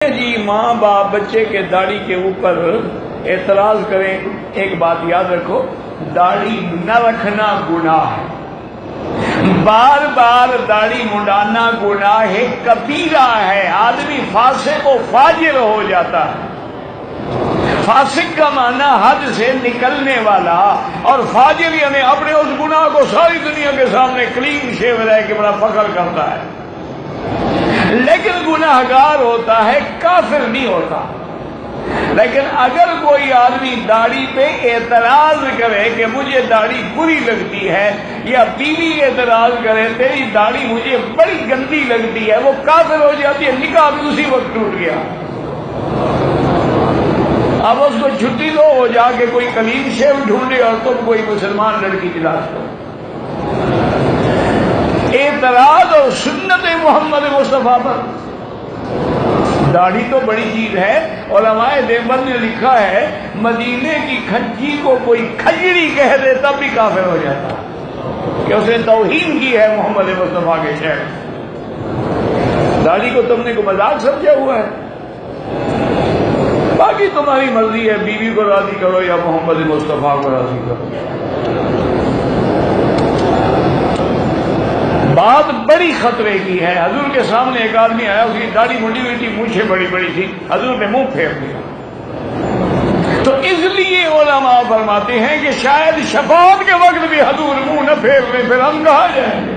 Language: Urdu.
جی ماں باپ بچے کے داڑھی کے اوپر اعتراض کریں، ایک بات یاد رکھو، داڑھی نہ رکھنا گناہ ہے، بار بار داڑھی منڈانا گناہ کبیرہ ہے، آدمی فاسق و فاجر ہو جاتا ہے۔ فاسق کا معنی حد سے نکلنے والا، اور فاجر یعنی اپنے اس گناہ کو ساری دنیا کے سامنے کلین شیو رہ کے بڑا فخر کرتا ہے، لیکن گناہگار ہوتا ہے، کافر نہیں ہوتا۔ لیکن اگر کوئی آدمی داڑھی پہ اعتراض کرے کہ مجھے داڑھی بری لگتی ہے، یا بیوی اعتراض کرے تیری داڑھی مجھے بڑی گندی لگتی ہے، وہ کافر ہو جاتی ہے، نکاح بھی اسی وقت ٹوٹ گیا۔ اب اس کو چھٹی دو، ہو جا کے کوئی کلیم شیو ڈھونڈے اور تم کوئی مسلمان لڑکی تلاش کرو۔ اعتراض اور سنت محمد مصطفیٰ پر داڑھی تو بڑی چیز ہے۔ علماء دیوبند نے لکھا ہے مدینے کی کھجی کو کوئی کھجڑی کہہ دے تب بھی کافر ہو جاتا کہ اس نے توہین کی ہے محمد مصطفیٰ کے شہر۔ داڑھی کو تم نے کو مذاق سمجھا ہوا ہے، باقی تمہاری مرضی ہے، بیوی کو راضی کرو یا محمد مصطفیٰ کو راضی کرو۔ بات بڑی خطرے کی ہے۔ حضور کے سامنے ایک آدمی آیا، اس کی داڑھی منڈی ہوئی تھی، مونچھیں بڑی بڑی تھی، حضور نے منہ پھیر دیا۔ تو اس لیے علماء فرماتے ہیں کہ شاید شفاعت کے وقت بھی حضور منہ نہ پھیر لیں، پھر ہم کہاں جائیں گے؟